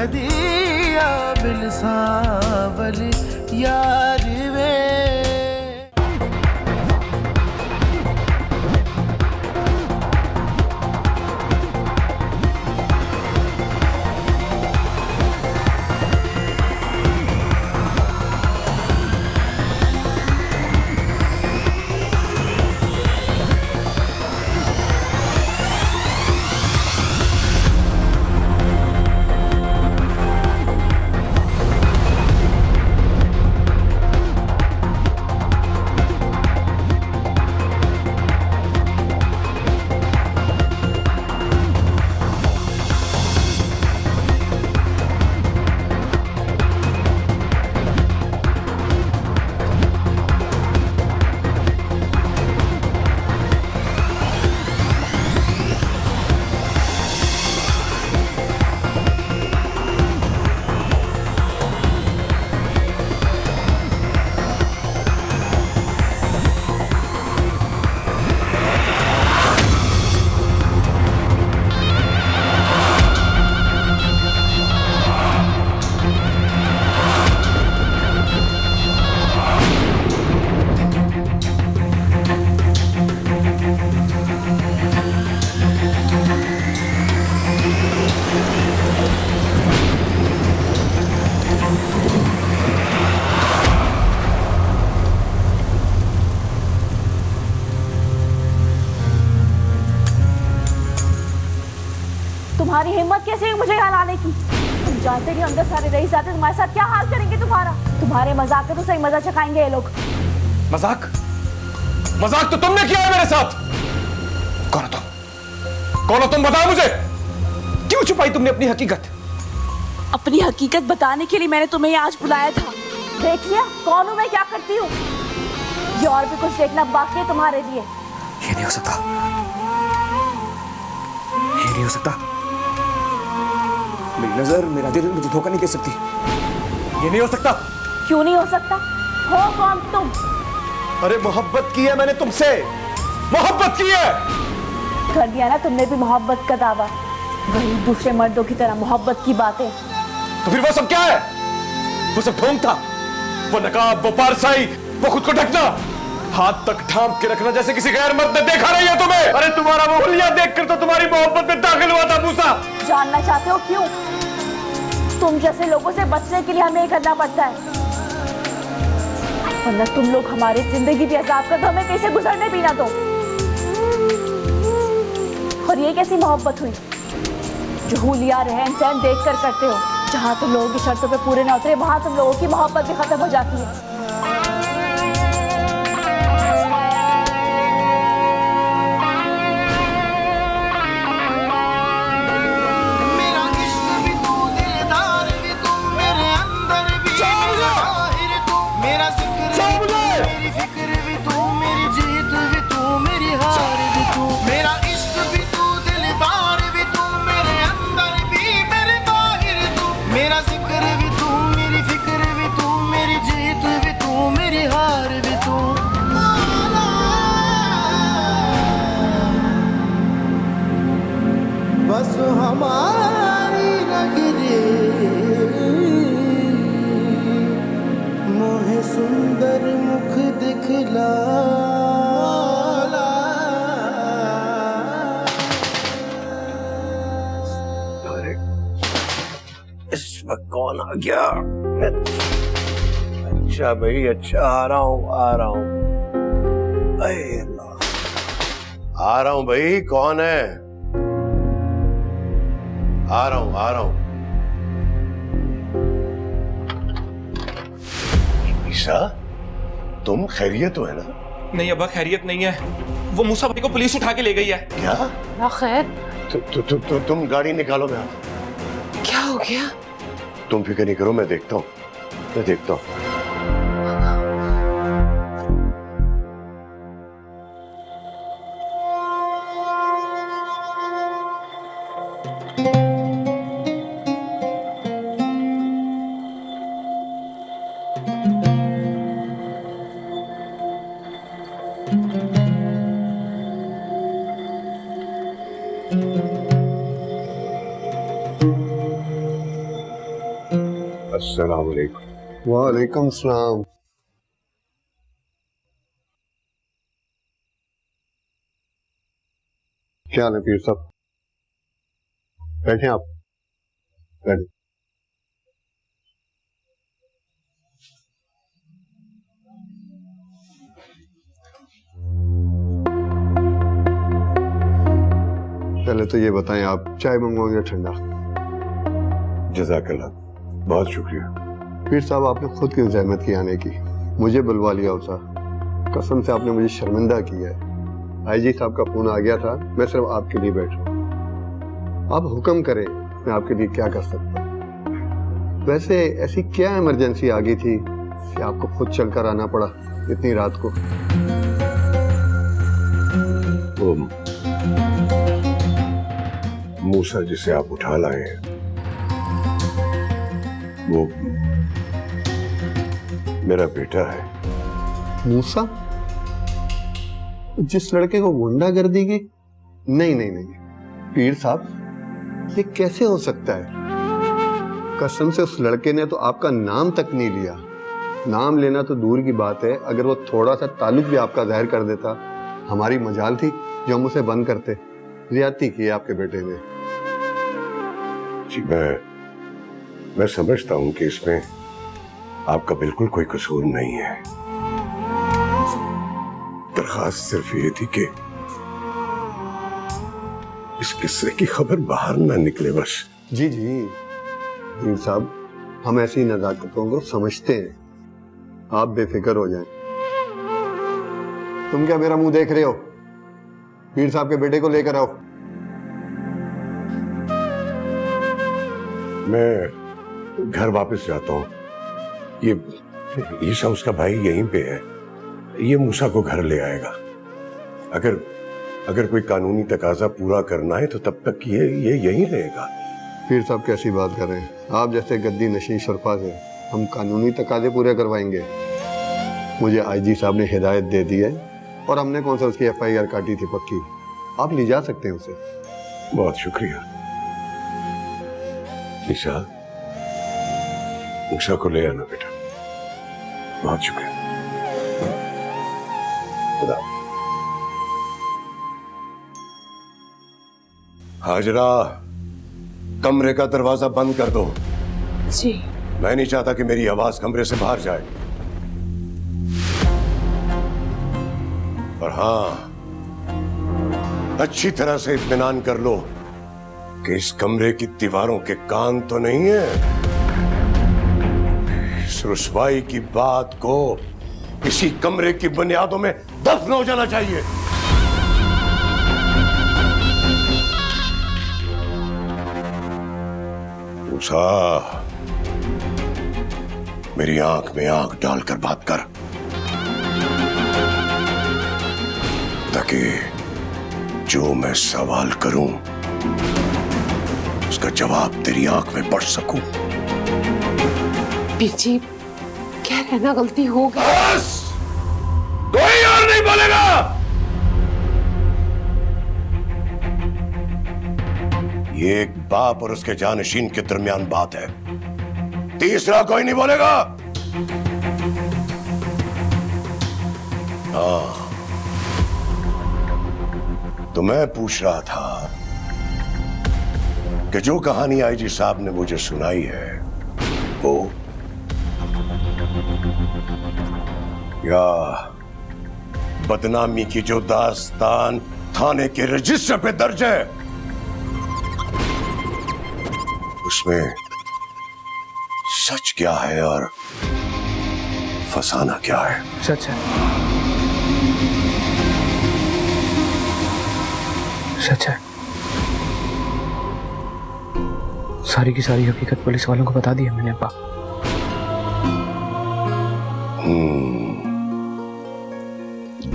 दिया बिलसावल यार वे। तुम्हारी हिम्मत कैसे हुई मुझे यहाँ लाने की? तुम जानते नहीं अंदर सारे रईस आते तुम्हारे साथ क्या हाल करेंगे तुम्हारा। तुम्हारे मजाक का तो सही मजा चखाएंगे ये लोग। मजाक? मजाक तो तुमने किया है मेरे साथ। कौन हो तुम? कौन हो तुम? बताओ मुझे। क्यों छुपाई तुमने अपनी हकीकत? अपनी हकीकत बताने के लिए मैंने तुम्हें आज बुलाया था। देख लिया कौन हूँ मैं, क्या करती हूँ। ये और भी कुछ देखना बाकी है तुम्हारे लिए। ये नहीं हो सकता, ये नहीं हो सकता। मेरी नजर, मेरा दिल मुझे धोखा नहीं दे सकती। ये नहीं हो सकता। क्यों नहीं हो सकता? हो कौन तुम? अरे मोहब्बत की है मैंने तुमसे, मोहब्बत की है। कर दिया ना तुमने भी मोहब्बत का दावा, वही दूसरे मर्दों की तरह मोहब्बत की बातें। तो फिर वो सब क्या है? वो सब ढोंग था, वो नकाब, वो पारसाई, वो खुद को ढकना, हाथ तक ढांप के रखना जैसे किसी गैर मर्द ने देखा नहीं है तुम्हें। अरे तुम्हारा वो हुलिया देखकर तो तुम्हारी मोहब्बत में दाखिल हुआ था मूसा। जानना चाहते हो क्यों? तुम जैसे लोगों से बचने के लिए हमें ये करना पड़ता है, वरना तुम लोग हमारी जिंदगी भी अजाब कर दो, हमें कैसे गुजरने भी ना दो। और ये कैसी मोहब्बत हुई जो हुलिया रहन सहन देख कर करते हो? जहां तुम लोगों की शर्तों पे पूरे ना उतरे वहां तुम लोगों की मोहब्बत भी खत्म हो जाती है। बस हमारी नगरी मोहे सुंदर मुख दिखला। अरे इस वक्त कौन आ गया? अच्छा भाई अच्छा, आ रहा हूँ आ रहा हूँ। आ रहा हूँ भाई, कौन है? आ रहा हूं। ईसा, तुम खैरियत हो है ना? नहीं अब्बा, खैरियत नहीं है। वो मूसा भाई को पुलिस उठा के ले गई है। क्या? ना खैर। तुम गाड़ी निकालो, मैं आता। क्या हो गया? तुम फिक्र नहीं करो, मैं देखता हूँ। अस्सलाम वालेकुम। वालेकुम सलाम। क्या हाल है पीर साहब? बैठे आप, बैठे। पहले तो ये बताएं, आप चाय मंगवाओगे या ठंडा? जज़ाकल्लाह, बहुत शुक्रिया। पीर साहब, आपने खुद की जहमत की आने की, मुझे बुलवा लिया होता। कसम से आपने मुझे शर्मिंदा किया है। आईजी साहब का फोन आ गया था, मैं सिर्फ आपके लिए बैठा हूँ। आप हुक्म करें, मैं आपके लिए क्या कर सकता हूँ। वैसे ऐसी क्या इमरजेंसी आ गई थी कि आपको खुद चलकर आना पड़ा इतनी रात को? वो मूसा जिसे आप उठा लाए हैं, वो मेरा बेटा है। मूसा? जिस लड़के को गुंडागर्दी की? नहीं नहीं नहीं पीर साहब, ये कैसे हो सकता है? कसम से उस लड़के ने तो आपका नाम तक नहीं लिया। नाम लेना तो दूर की बात है, अगर वो थोड़ा सा ताल्लुक भी आपका जाहिर कर देता, हमारी मजाल थी जो हम उसे बंद करते। ज्यादती की आपके बेटे ने। जी, मैं समझता हूं कि इसमें आपका बिल्कुल कोई कसूर नहीं है। दरखास्त सिर्फ ये थी कि इस किस्से की खबर बाहर ना निकले बस। जी जी पीर साहब, हम ऐसी नजाकतों को समझते हैं, आप बेफिक्र हो जाएं। तुम क्या मेरा मुंह देख रहे हो? पीर साहब के बेटे को लेकर आओ। मैं घर वापस जाता हूँ। ये ईसा उसका भाई यहीं पे है, ये मूसा को घर ले आएगा। अगर कोई कानूनी तकाजा पूरा करना है तो तब तक ये यहीं रहेगा। पीर साहब कैसी बात कर रहे हैं? आप जैसे गद्दी नशीं शरफा से हम कानूनी तकाजे पूरे करवाएंगे? मुझे आईजी साहब ने हिदायत दे दी है और हमने कौन सा उसकी FIR काटी थी पक्की। आप ले जा सकते हैं उसे। बहुत शुक्रिया। ईसा, मूसा को ले आना बेटा। बहुत शुक्रिया। खुदा। हाजरा, कमरे का दरवाजा बंद कर दो। जी। मैं नहीं चाहता कि मेरी आवाज कमरे से बाहर जाए। और हाँ, अच्छी तरह से इत्मीनान कर लो कि इस कमरे की दीवारों के कान तो नहीं है। इस रुसवाई की बात को इसी कमरे की बुनियादों में दफन हो जाना चाहिए। मूसा, मेरी आंख में आंख डालकर बात कर, ताकि जो मैं सवाल करूं उसका जवाब तेरी आंख में पढ़ सकूं। पीछे क्या रहना गलती हो गई। बस, कोई और नहीं बोलेगा। ये एक बाप और उसके जानशीन के दरमियान बात है, तीसरा कोई नहीं बोलेगा। हाँ, तो मैं पूछ रहा था कि जो कहानी आईजी साहब ने मुझे सुनाई है वो, या बदनामी की जो दास्तान थाने के रजिस्टर पे दर्ज है, उसमें सच क्या है और फसाना क्या है? सच है, सच है। सारी की सारी हकीकत पुलिस वालों को बता दी है मैंने अब्बा।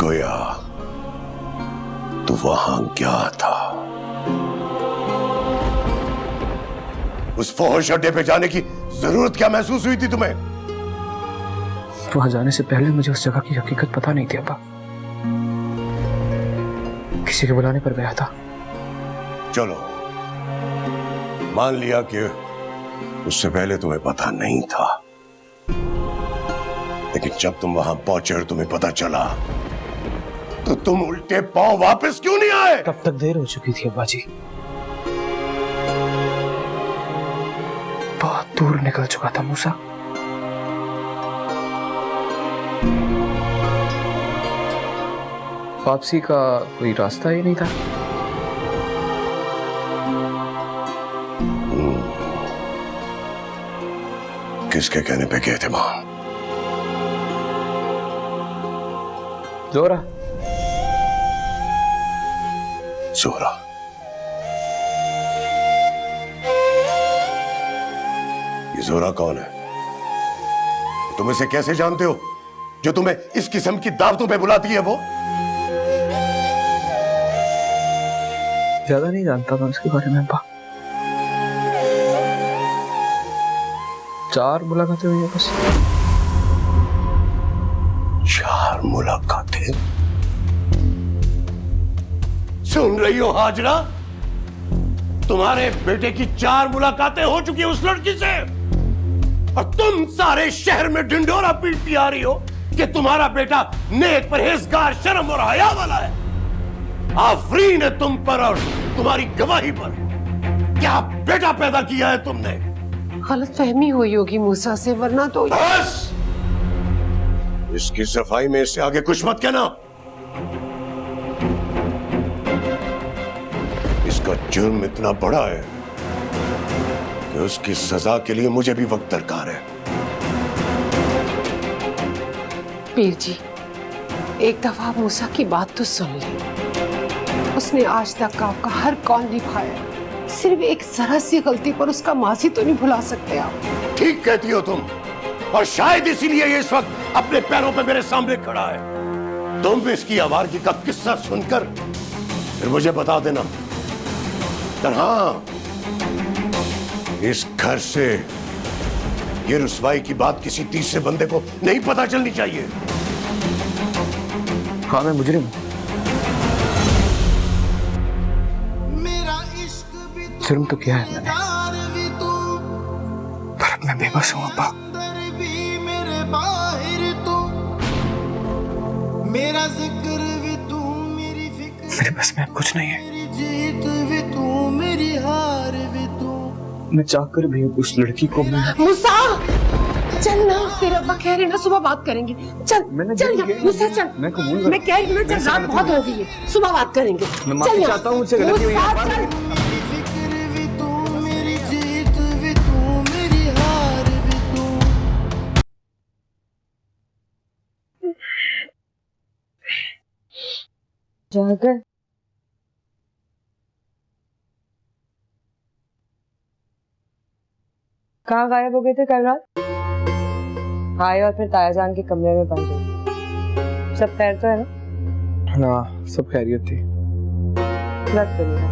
गोया तू वहां क्या था? उस फौज अड्डे पे जाने की जरूरत क्या महसूस हुई थी तुम्हें? वहां जाने से पहले मुझे उस जगह की हकीकत पता नहीं थी अब्बा। किसी के बुलाने पर गया था। चलो, मान लिया कि उससे पहले तुम्हें पता नहीं था, लेकिन जब तुम वहां पहुंचे और तुम्हें पता चला तो तुम उल्टे पांव वापस क्यों नहीं आए? तब तक देर हो चुकी थी अब्बा जी, बहुत दूर निकल चुका था मूसा। वापसी का कोई रास्ता ही नहीं था। किसके कहने पे गए थे वहां? जोरा। जोरा। ये जोरा कौन है? तुम इसे कैसे जानते हो जो तुम्हें इस किस्म की दावतों पे बुलाती है? वो ज्यादा नहीं जानता मैं उसके बारे में अब्बा। 4 मुलाकातें हुई है बस। 4 मुलाकातें? सुन रही हो हाजरा? तुम्हारे बेटे की 4 मुलाकातें हो चुकी है उस लड़की से, और तुम सारे शहर में ढिंढोरा पीटती आ रही हो कि तुम्हारा बेटा नेक, परहेजगार, शर्म और हया वाला है। आफरीन है तुम पर और तुम्हारी गवाही पर। क्या बेटा पैदा किया है तुमने? गलत फहमी हुई होगी मूसा से, वरना तो बस! इसकी सफाई में इससे आगे कुछ मत कहना। इसका जुर्म इतना बड़ा है कि उसकी सजा के लिए मुझे भी वक्त दरकार है। पीर जी, एक दफा मूसा की बात तो सुन ली। उसने आज तक आपका हर कौल निभाया, सिर्फ एक जरा सी गलती पर उसका माजी तो नहीं भुला सकते आप। ठीक कहती हो तुम, और शायद इसीलिए ये इस वक्त अपने पैरों पे मेरे सामने खड़ा है। तुम भी इसकी आवारगी का किस्सा सुनकर फिर मुझे बता देना। पर हाँ, इस घर से ये रुसवाई की बात किसी तीसरे बंदे को नहीं पता चलनी चाहिए। हाँ मैं मुजरिम हूँ। जुर्म तो किया है मैंने, पर अब मैं बेबस हूँ अब्बा। मेरा जिक्र भी तू, मेरी फिक्र मेरे बस में अब कुछ नहीं है। मेरी जीत भी तू, मेरी हार भी तू। मैं चाहकर भी उस लड़की को मूसा चल ना, तेरे अब्बा कह रहे ना सुबह बात करेंगे। चल चल ना मूसा चल। मैं कबूल मैं कह रही हूँ चल, रात बहुत हो गई है, सुबह बात करेंगे। मैं माफी चाहता हूँ, मुझसे गलती हुई है। मेरी फिक्र भी तू, मेरी जीत भी तू, मेरी हार भी तू। जागर कहाँ गायब हो गए थे कल रात? आए और फिर तायाजान के कमरे में बंद हो। सब खैर तो है ना? ना, सब खैरियत थी। लग तो नहीं।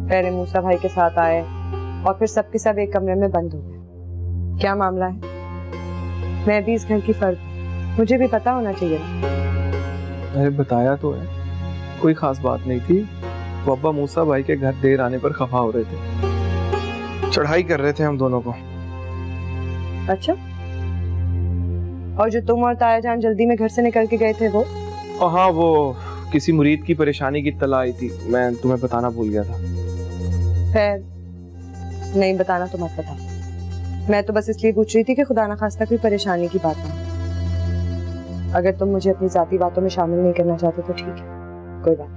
पहले मूसा भाई के साथ आए और फिर सबके सब एक कमरे में बंद हो गए। क्या मामला है? मैं भी इस घर की फर्द हूँ, मुझे भी पता होना चाहिए ना। अरे बताया तो है, कोई खास बात नहीं थी। वो अब्बा मूसा भाई के घर देर आने पर खफा हो रहे थे, चढ़ाई कर रहे थे हम दोनों को। अच्छा, और जो तुम और तायाजान जल्दी में घर से निकल के गए थे वो? हाँ, वो किसी मुरीद की परेशानी की इत्तला आई थी, मैं तुम्हें बताना भूल गया था। खैर, नहीं बताना तो मत बता। मैं तो बस इसलिए पूछ रही थी कि खुदा ना खास्ता कोई परेशानी की बात है। अगर तुम मुझे अपनी जाती बातों में शामिल नहीं करना चाहते तो ठीक है, कोई बात।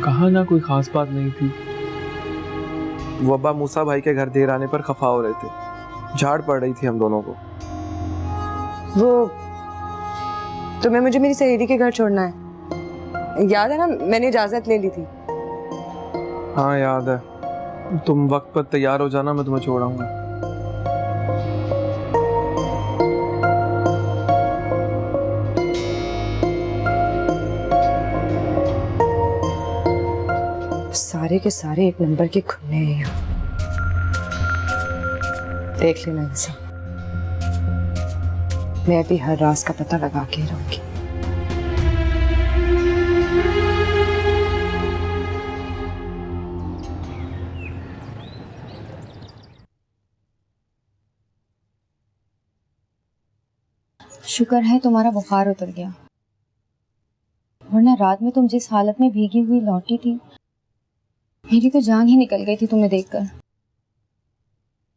कहा ना कोई खास बात नहीं थी। वो अब्बा मूसा भाई के घर देर आने पर खफा हो रहे थे, झाड़ पड़ रही थी हम दोनों को। वो तुम्हें मुझे मेरी सहेली के घर छोड़ना है, याद है ना? मैंने इजाजत ले ली थी। हाँ याद है, तुम वक्त पर तैयार हो जाना, मैं तुम्हें छोड़ आऊंगा। सारे के सारे एक नंबर के खुन्ने हैं यहाँ, देख लेना इनसे। मैं भी हर राज का पता लगा के रहूंगी। शुक्र है तुम्हारा बुखार उतर गया, वरना रात में तुम जिस हालत में भीगी हुई लौटी थी, मेरी तो जान ही निकल गई थी तुम्हें देखकर।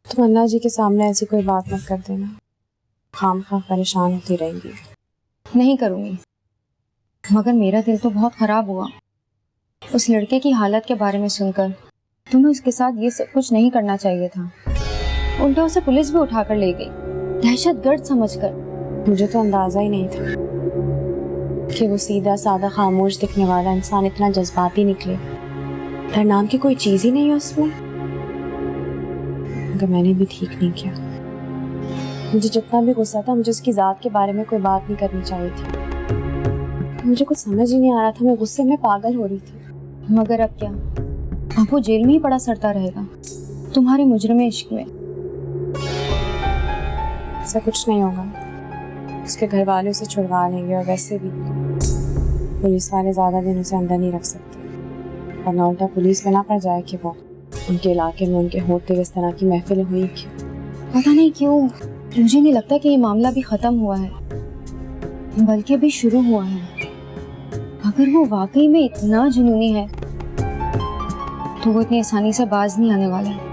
तुम अन्ना जी के सामने ऐसी कोई बात मत कर देना, खामखा परेशान होती रहेंगी। नहीं करूंगी, मगर मेरा दिल तो बहुत खराब हुआ उस लड़के की हालत के बारे में सुनकर। तुम्हें उसके साथ ये सब कुछ नहीं करना चाहिए था, उल्टा उसे पुलिस भी उठाकर ले गई, दहशतगर्द समझकर। मुझे तो अंदाजा ही नहीं था कि वो सीधा साधा खामोश दिखने वाला इंसान इतना जज्बाती निकले। डर नाम की कोई चीज ही नहीं है उसमें। मगर मैंने भी ठीक नहीं किया। मुझे जितना भी गुस्सा था, मुझे उसकी जात के बारे में कोई बात नहीं करनी चाहिए थी। मुझे कुछ समझ ही नहीं आ रहा था, मैं गुस्से में पागल हो रही थी। मगर अब क्या, अब वो जेल में ही पड़ा सड़ता रहेगा तुम्हारे मुजरिम इश्क में। ऐसा कुछ नहीं होगा, उसके घर वाले उसे छुड़वा लेंगे। और वैसे भी पुलिस वाले ज्यादा दिन उसे अंदर नहीं रख सकते, वरना उल्टा पुलिस में ना पड़ जाए कि वो उनके इलाके में उनके होते हुए इस तरह की महफिल हुई। क्यों पता नहीं क्यों मुझे नहीं लगता कि ये मामला भी खत्म हुआ है, बल्कि अभी शुरू हुआ है। अगर वो वाकई में इतना जुनूनी है तो वो इतनी आसानी से बाज नहीं आने वाला है।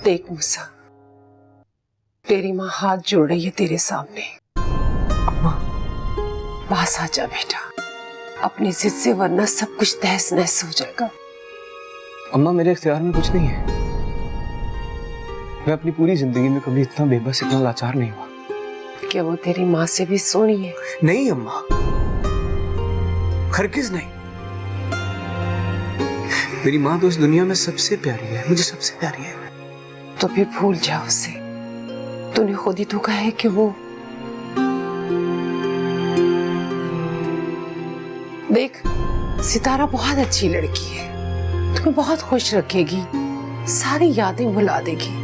देख मूसा, तेरी माँ हाथ जोड़ रही है तेरे सामने। अम्मा पास आ जा बेटा, अपनी जिद से, वरना सब कुछ तहस नहस हो जाएगा। अम्मा मेरे इख्तियार में कुछ नहीं है। मैं अपनी पूरी जिंदगी में कभी इतना बेबस, इतना लाचार नहीं हुआ। क्या वो तेरी माँ से भी सोनी है? नहीं अम्मा, हरगिज़ नहीं। मेरी माँ तो इस दुनिया में सबसे प्यारी है, मुझे सबसे प्यारी है। तो फिर भूल जा उसे। तूने खुद ही तो कहा है कि वो देख, सितारा बहुत अच्छी लड़की है, तुम्हें बहुत खुश रखेगी, सारी यादें भुला देगी।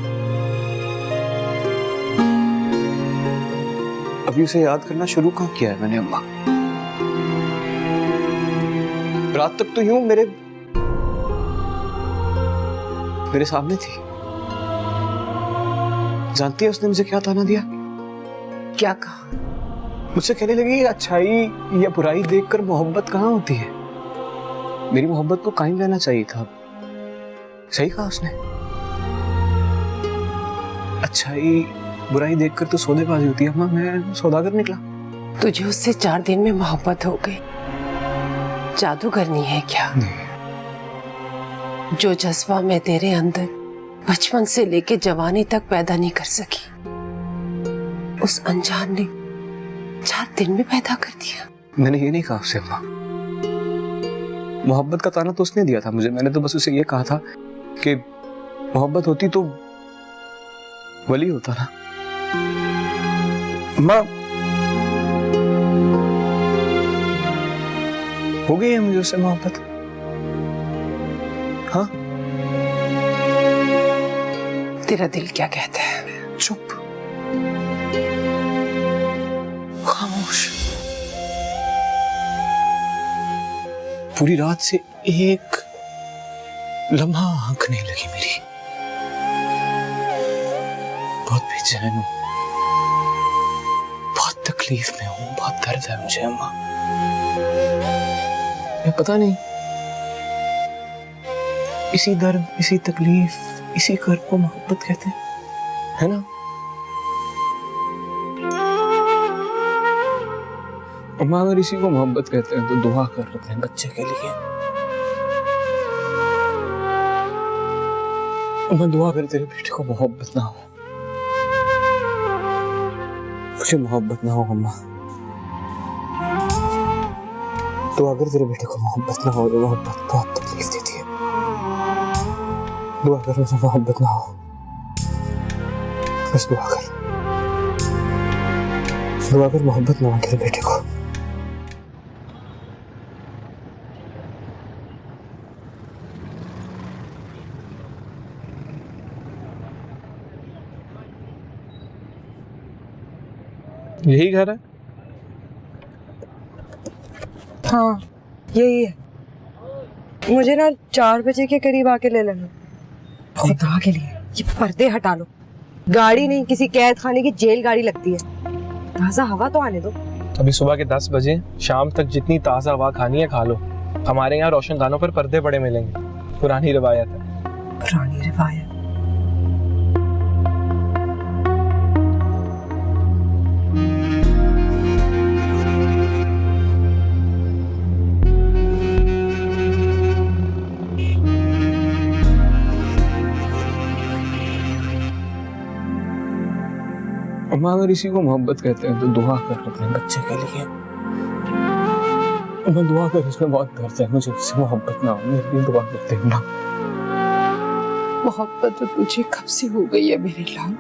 अभी उसे याद करना शुरू कहाँ किया है मैंने अम्मा? रात तक तो यूं मेरे सामने थी। जानती है उसने मुझे क्या ताना दिया? क्या कहा? मुझसे कहने लगी, अच्छाई या बुराई देखकर मोहब्बत कहाँ होती है, मेरी मोहब्बत को कायम रहना चाहिए था। सही कहा उसने। अच्छाई बुराई देखकर तो सौदेबाजी होती है अम्मा, मैं सौदागर निकला। तुझे उससे 4 दिन में मोहब्बत हो गई, जादूगरनी है क्या? नहीं। जो जज्बा मैं तेरे अंदर बचपन से लेके जवानी तक पैदा नहीं कर सकी, उस अनजान ने 4 दिन में पैदा कर दिया। मैंने ये नहीं कहा उससे अम्मा, मोहब्बत का ताना तो उसने दिया था मुझे। मैंने तो बस उसे ये कहा था कि मोहब्बत होती तो वली होता ना। अम्मा हो गई है मुझे उससे मोहब्बत। हाँ, तेरा दिल क्या कहता है? चुप, खामोश। पूरी रात से एक लम्हा आंख नहीं लगी मेरी। बहुत बेचैन हूं, बहुत तकलीफ में हूं, बहुत दर्द है मुझे अम्मा। मैं पता नहीं, इसी दर्द, इसी तकलीफ, इसी कर्ब को मोहब्बत कहते हैं, है ना? अम्मा अगर इसी को मोहब्बत कहते हैं तो दुआ कर अपने बच्चे के लिए। अम्मा दुआ कर तेरे बेटे को मोहब्बत ना हो, मुझे मोहब्बत ना हो अम्मा। दुआ कर तेरे बेटे को मोहब्बत ना हो, मोहब्बत बहुत तकलीफ देती है। दुआ कर मुझे मोहब्बत ना हो, बस दुआ कर, दुआ कर मोहब्बत ना हो तेरे बेटे को। यही घर है? हाँ यही है। मुझे ना 4 बजे के करीब आके ले लेना। खुदा के लिए ये पर्दे हटा लो। गाड़ी नहीं, किसी कैद खाने की जेल गाड़ी लगती है। ताज़ा हवा तो आने दो। अभी सुबह के 10 बजे, शाम तक जितनी ताज़ा हवा खानी है खा लो। हमारे यहाँ रोशनदानों पर पर्दे पड़े मिलेंगे, पुरानी रिवायत है। पुरानी रिवायत। अम्मा अगर इसी को मोहब्बत कहते हैं तो दुआ कर अपने बच्चे के लिए। मैं दुआ कर, उसमें बहुत दर्द है, मुझे उससे मोहब्बत ना हो, मेरे लिए दुआ करते हैं ना। मोहब्बत तो तुझे कब से हो गई है मेरे लाल,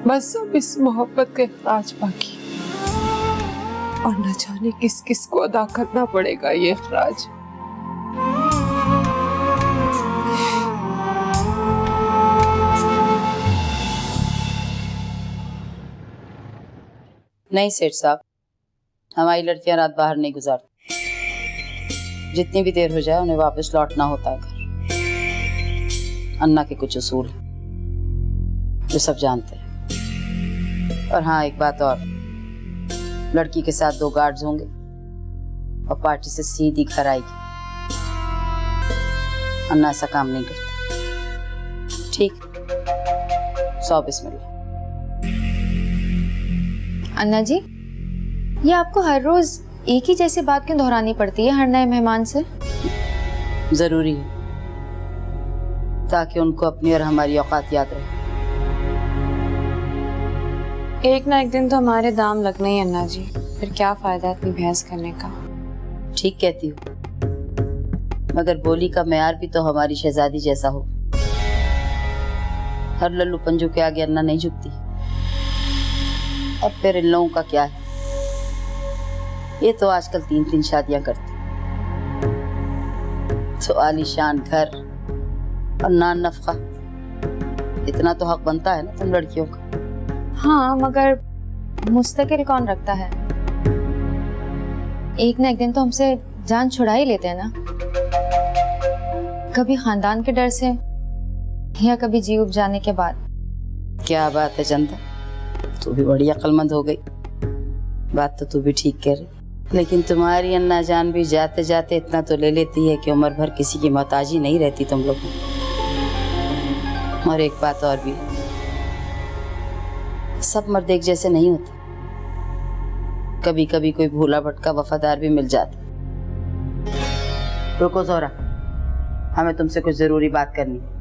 बस अब इस मोहब्बत का इखराज बाकी, और न जाने किस किस को अदा करना पड़ेगा ये इखराज। नहीं सेठ साहब, हमारी लड़कियां रात बाहर नहीं गुजारती। जितनी भी देर हो जाए उन्हें वापस लौटना होता है घर। अन्ना के कुछ उसूल हैं जो सब जानते हैं। और हाँ, एक बात और, लड़की के साथ 2 गार्ड्स होंगे और पार्टी से सीधी घर आएगी। अन्ना ऐसा काम नहीं करती। ठीक, 100 बिस्मिल्लाह। अन्ना जी, ये आपको हर रोज एक ही जैसी बात क्यों दोहरानी पड़ती है हर नए मेहमान से? जरूरी है ताकि उनको अपनी और हमारी औकात याद रहे। एक ना एक दिन तो हमारे दाम लगने ही अन्ना जी, फिर क्या फायदा इतनी बहस करने का। ठीक कहती हो, मगर बोली का मेयार भी तो हमारी शहजादी जैसा हो। हर लल्लू पंजू के आगे अन्ना नहीं झुकती। और फिर इन लोगों का क्या है, ये तो आजकल 3-3 शादियां करते, तो आलीशान घर और नान नफका, इतना तो हक बनता है ना तुम लड़कियों का। हाँ, मगर मुस्तकिल कौन रखता है? एक ना एक दिन तो हमसे जान छुड़ा ही लेते हैं ना, कभी खानदान के डर से या कभी जी उब जाने के बाद। क्या बात है जनता, तू भी बड़ी अक्लमंद हो गई। बात तो तू भी ठीक कह रही, लेकिन तुम्हारी अन्ना जान भी जाते जाते इतना तो ले लेती है कि उम्र भर किसी की मोहताजी नहीं रहती तुम लोगों। और एक बात और भी, सब मर्द एक जैसे नहीं होते। कभी कभी कोई भूला भटका वफादार भी मिल जाता। रुको जोहरा, हमें तुमसे कुछ जरूरी बात करनी है।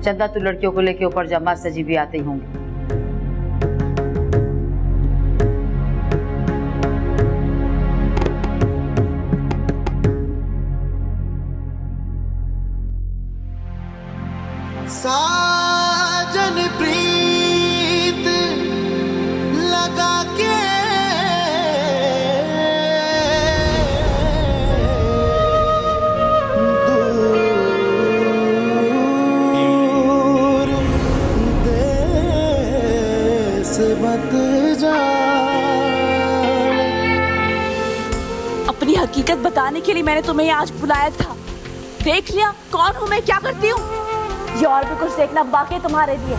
चंदा, तू लड़कियों को लेके ऊपर जा, मास्टर जी भी आते ही होंगे। साजन प्रीत लगा के दूर देश मत जा। अपनी हकीकत बताने के लिए मैंने तुम्हें आज बुलाया था। देख लिया कौन हूँ मैं, क्या करती हूँ। ये और भी कुछ देखना बाकी है तुम्हारे लिए।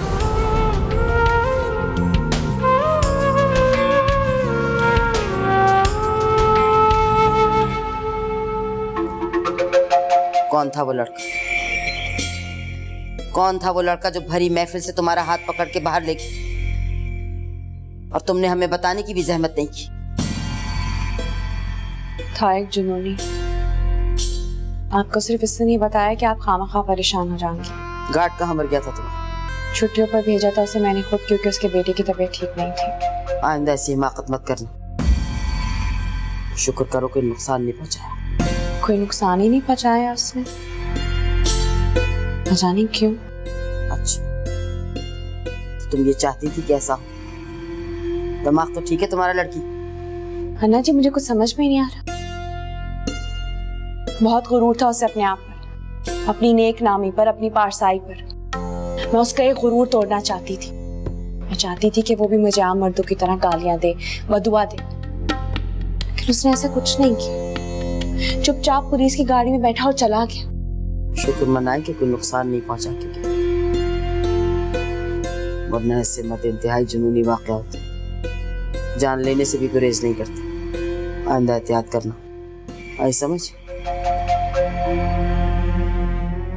कौन था वो लड़का? कौन था वो लड़का जो भरी महफिल से तुम्हारा हाथ पकड़ के बाहर ले गया और तुमने हमें बताने की भी जहमत नहीं की? था एक जुनूनी, आपको सिर्फ इससे नहीं बताया कि आप खामखा परेशान हो जाएंगे। गार्ड कहाँ मर गया था तुम्हारा? छुट्टियों पर भेजा था उसे मैंने खुद, क्योंकि उसके बेटे की तबीयत ठीक नहीं थी। आइंदा ऐसी हिमाकत मत करना। शुक्र करो कोई नुकसान नहीं पहुंचाया। कोई नुकसान ही नहीं पहुंचाया उसने, न जाने क्यों। अच्छा, तो तुम ये चाहती थी कि ऐसा हो? दिमाग तो ठीक है तुम्हारा लड़की? अन्ना जी, मुझे कुछ समझ में नहीं आ रहा। बहुत गुरूर था उसे अपने आप पर, अपनी नेक नामी पर, अपनी पारसाई पर। मैं उसका एक गुरूर तोड़ना चाहती थी। मैं चाहती थी कि वो भी मुझे आम मर्दों की तरह गालियां दे, बदुआ दे, लेकिन उसने ऐसा कुछ नहीं किया। चुपचाप पुलिस की गाड़ी में बैठा और चला गया। शुक्र मनाए कि कोई नुकसान नहीं पहुंचा के गया, वरना इससे मत इंतहाई जुनूनी वाक़या होते, जान लेने से भी गुरेज नहीं करते। आइंदा एहतियात करना। आई समझ?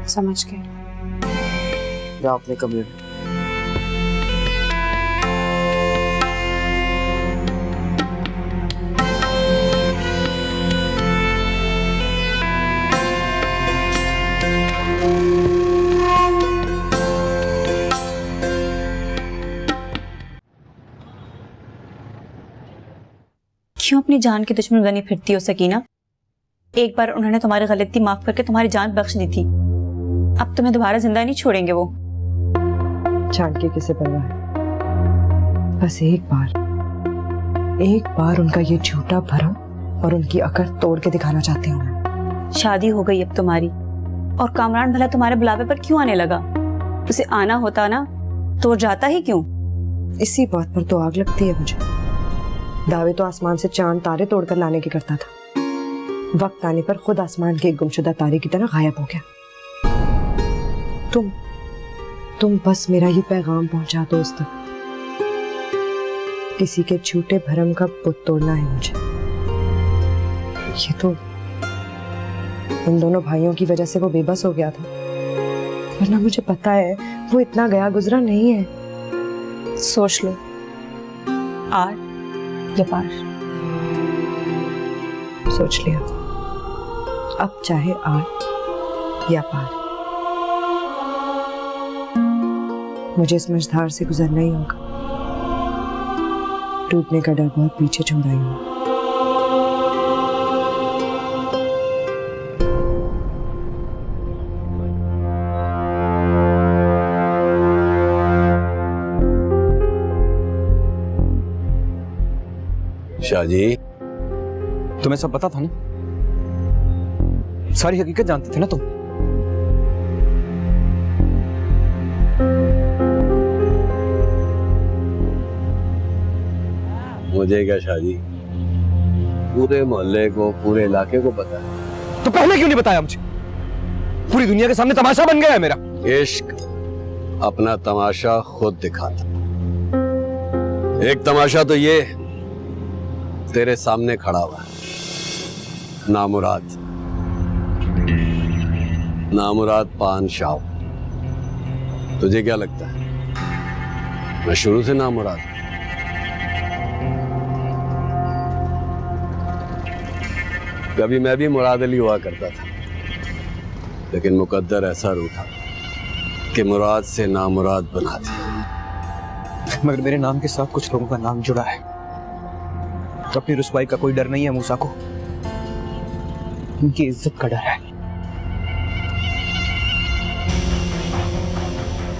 समझ गए। जाओ अपने कमरे में। क्यों अपनी जान की दुश्मन बनी फिरती हो सकीना? एक बार उन्होंने तुम्हारी गलती माफ करके तुम्हारी जान बख्श दी थी, अब तुम्हें दोबारा जिंदा नहीं छोड़ेंगे वो। जान के किसे परवाह है? बस एक बार उनका ये झूठा भरम और उनकी अकड़ तोड़ के दिखाना चाहती हूँ मैं। शादी हो गई अब तुम्हारी, और कामरान भला तुम्हारे बुलावे पर क्यों आने लगा? उसे आना होता ना तो जाता ही क्यों? इसी बात पर तो आग लगती है मुझे। दावे तो आसमान से चांद तारे तोड़कर लाने की करता था, वक्त आने पर खुद आसमान के एक गुमशुदा तारे की तरह गायब हो गया। तुम बस मेरा ये पैगाम पहुंचा दो उस तक। किसी के झूठे भरम का पुत तोड़ना है मुझे। ये तो उन दोनों भाइयों की वजह से वो बेबस हो गया था, वरना मुझे पता है वो इतना गया गुजरा नहीं है। सोच लो, आर या पार। सोच लिया, अब चाहे आर या पार, मुझे इस मझधार से गुजरना ही होगा। टूटने का डर बहुत पीछे छोड़ आई हूँ। शाहजी, तुम्हें सब पता था ना? सारी हकीकत जानते थे ना तुम? मुझे क्या शाहजी, पूरे मोहल्ले को, पूरे इलाके को पता है। तो पहले क्यों नहीं बताया मुझे? पूरी दुनिया के सामने तमाशा बन गया है मेरा। इश्क अपना तमाशा खुद दिखाता। एक तमाशा तो ये तेरे सामने खड़ा हुआ है, नामुराद पान शाह। तुझे क्या लगता है मैं शुरू से नामुराद? कभी मैं भी मुराद अली हुआ करता था, लेकिन मुकद्दर ऐसा रूठा कि मुराद से नामुराद बना दिया। मगर मेरे नाम के साथ कुछ लोगों का नाम जुड़ा है, तो अपनी रुसवाई का कोई डर नहीं है मूसा को, उनकी इज्जत का डर है।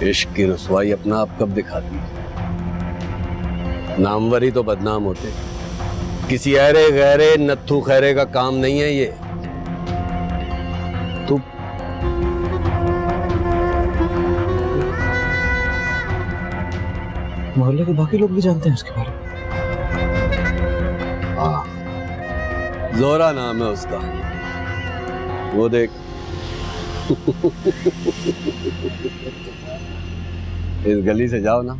इश्क की रुसवाई अपना आप कब दिखाती है? नामवर ही तो बदनाम होते, किसी ऐरे गहरे नत्थू खैरे का काम नहीं है ये। तू मोहल्ले के बाकी लोग भी जानते हैं उसके बारे में। जोरा नाम है उसका, वो देख। इस गली से जाओ ना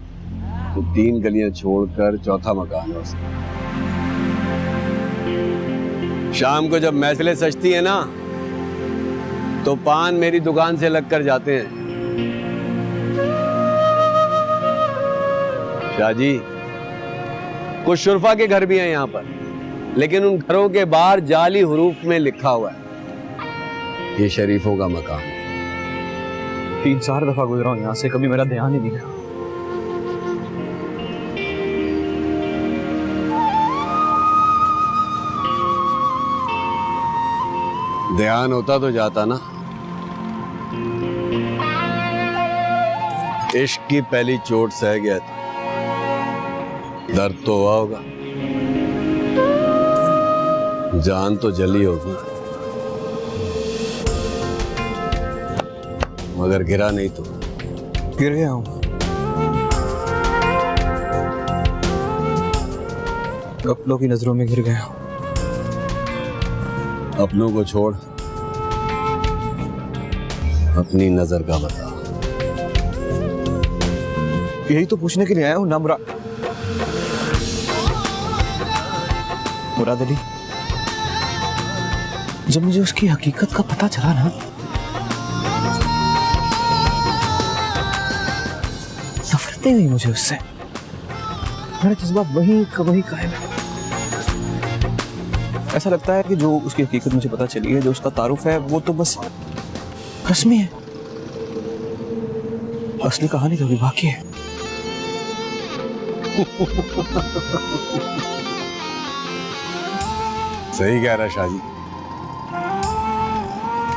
तो 3 गलियां छोड़कर चौथा मकान है उसका। शाम को जब महफिलें सजती है ना, तो पान मेरी दुकान से लग कर जाते हैं। शाहजी, कुछ शुरफा के घर भी हैं यहाँ पर, लेकिन उन घरों के बाहर जाली हुरूफ में लिखा हुआ है ये शरीफों का मकान। 3-4 दफा गुजरा हूं यहाँ से, कभी मेरा ध्यान ही नहीं गया। ध्यान होता तो जाता ना। इश्क की पहली चोट सह गया था, दर्द तो हुआ होगा, जान तो जली होगी, मगर गिरा नहीं तो। गिर गया हूं। कपलों की नजरों में गिर गया हूं। अपनों को छोड़ अपनी नजर का बता। यही तो पूछने के लिए आया हूँ ना मुराद अली, जब मुझे उसकी हकीकत का पता चला ना, नफरत हुई मुझे उससे। मेरा जज्बा वही का वही कायम है। ऐसा लगता है कि जो उसकी हकीकत मुझे पता चली है, जो उसका तारुफ है, वो तो बस रस्मी है। असली कहानी तो अभी बाकी है। सही कह रहा शाहजी,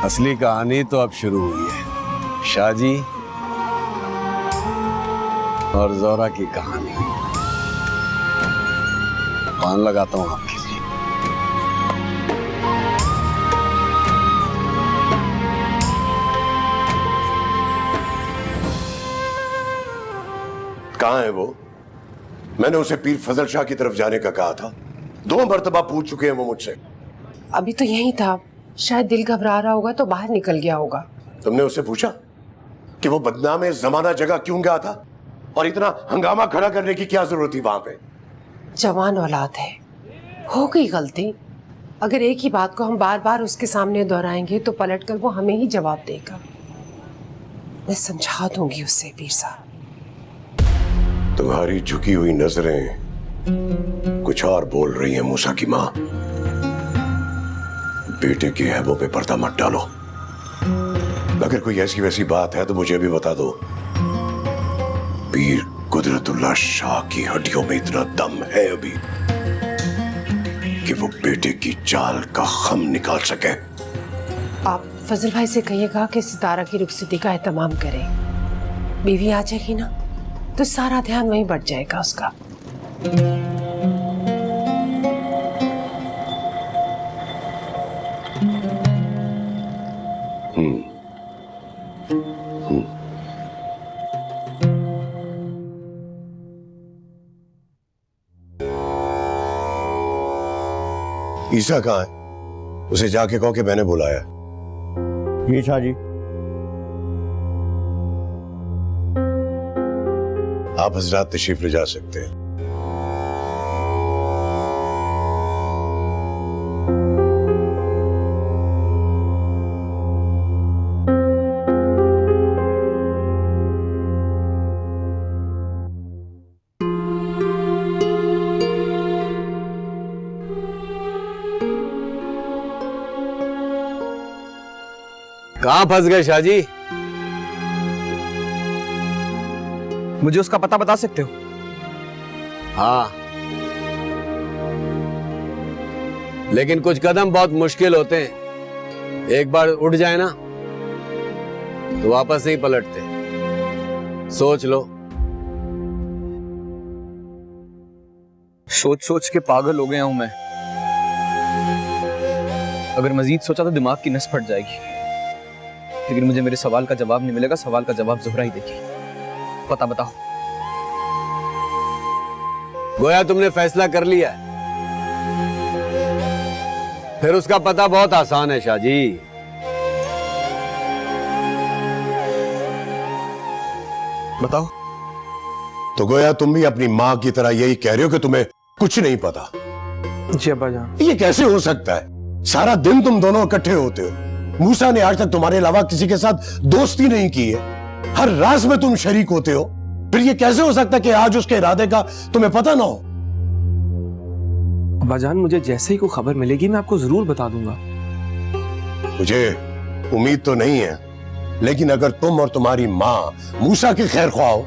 असली कहानी तो अब शुरू हुई है। शाहजी और जोरा की कहानी। पान लगाता हूं आपके लिए। कहां है वो? मैंने उसे पीर फजल शाह की तरफ जाने का कहा था। 2 मरतबा पूछ चुके हैं वो मुझसे। अभी तो यही था, शायद दिल घबरा रहा होगा तो बाहर निकल गया होगा। तुमने उससे पूछा कि वो बदनाम जमाना जगह क्यों गया था और इतना हंगामा खड़ा करने की क्या जरूरत थी वहां पे? जवान औलाद है, हो गई गलती। अगर एक ही बात को हम बार बार उसके सामने दोहराएंगे तो पलटकर वो हमें ही जवाब देगा। मैं समझा दूंगी उससे पीर साहब। तुम्हारी झुकी हुई नजरें कुछ और बोल रही हैं मूसा की मां। बेटे के हैबों पे पर्दा मत डालो। अगर कोई ऐसी वैसी बात है तो मुझे भी बता दो। पीर कुदरतुल्लाह शाह की हड्डियों में इतना दम है अभी कि वो बेटे की चाल का खम निकाल सके। आप फजल भाई से कहिएगा कि सितारा की रुखसती का एहतमाम करें। बीवी आ जाएगी ना तो सारा ध्यान वहीं बढ़ जाएगा उसका। ईसा कहाँ है? उसे जाके कहो कि मैंने बुलाया। जी शाह जी। आप हजरात तशरीफ ले जा सकते हैं। कहां फंस गए शाहजी? मुझे उसका पता बता सकते हो? हाँ, लेकिन कुछ कदम बहुत मुश्किल होते हैं। एक बार उठ जाए ना तो वापस नहीं पलटते। सोच लो। सोच सोच के पागल हो गया हूं मैं। अगर मजीद सोचा तो दिमाग की नस फट जाएगी। लेकिन मुझे मेरे सवाल का जवाब नहीं मिलेगा। सवाल का जवाब ज़ोहरा ही देगी। पता बताओ। गोया तुमने फैसला कर लिया है। फिर उसका पता बहुत आसान है शाहजी। बताओ। तो गोया तुम भी अपनी मां की तरह यही कह रहे हो कि तुम्हें कुछ नहीं पता? जी अब्बा जान। ये कैसे हो सकता है? सारा दिन तुम दोनों इकट्ठे होते हो। मूसा ने आज तक तुम्हारे अलावा किसी के साथ दोस्ती नहीं की है। हर राज में तुम शरीक होते हो। फिर ये कैसे हो सकता है कि आज उसके इरादे का तुम्हें पता ना हो? अब्बा जान, मुझे जैसे ही कोई खबर मिलेगी मैं आपको जरूर बता दूंगा। मुझे उम्मीद तो नहीं है, लेकिन अगर तुम और तुम्हारी मां मूसा की खैर ख्वाह हो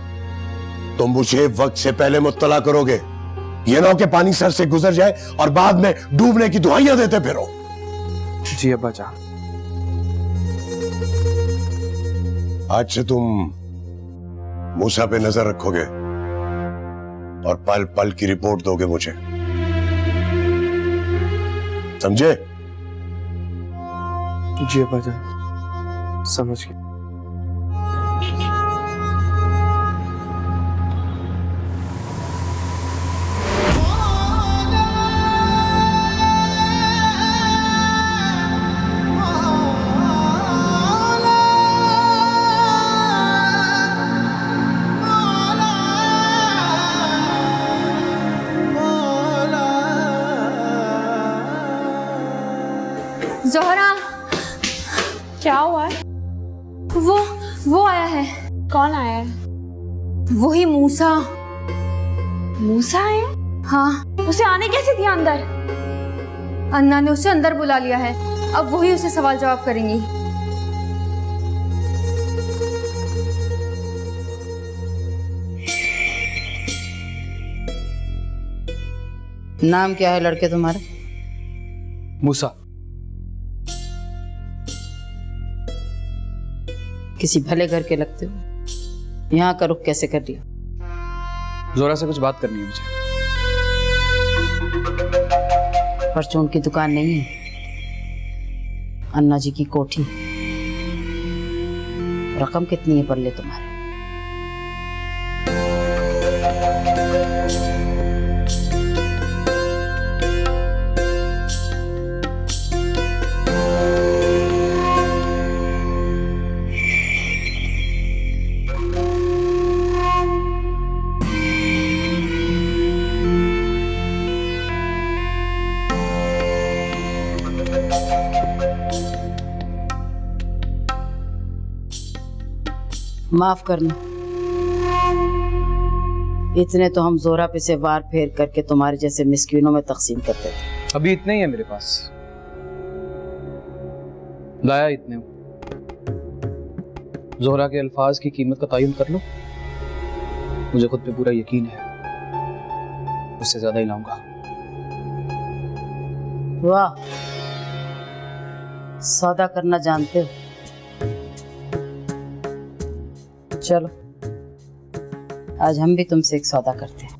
तो मुझे वक्त से पहले मुत्तला करोगे। ये ना हो कि पानी सर से गुजर जाए और बाद में डूबने की दुआइयां देते फिरो। जी अब्बा जान। आज से तुम मूसा पे नजर रखोगे और पल पल की रिपोर्ट दोगे मुझे, समझे? जी अब्बा जान, समझ गया। जोहरा, क्या हुआ है? वो आया है। कौन आया है? वही मूसा। मूसा है? हाँ, उसे आने कैसे दिया अंदर? अन्ना ने उसे अंदर बुला लिया है। अब वही उसे सवाल जवाब करेंगी। नाम क्या है लड़के तुम्हारे? मूसा। किसी भले घर के लगते हो। यहाँ का रुख कैसे कर लिया? जोरा से कुछ बात करनी है मुझे। परचून की दुकान नहीं है, अन्ना जी की कोठी। रकम कितनी है पल्ले तुम्हारे? माफ करना, इतने तो हम जोरा पे से वार फेर करके तुम्हारे जैसे मिस्कीनों में तकसीम करते थे। अभी इतने ही है मेरे पास, लाया इतने। जोहरा के अल्फाज की कीमत का तयन कर लो। मुझे खुद पे पूरा यकीन है, उससे ज्यादा ही लाऊंगा। वाह, सौदा करना जानते हो। चलो, आज हम भी तुमसे एक सौदा करते हैं।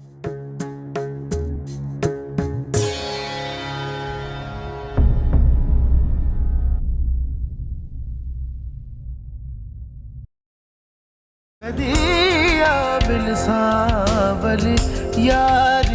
दिया बिलसावल यार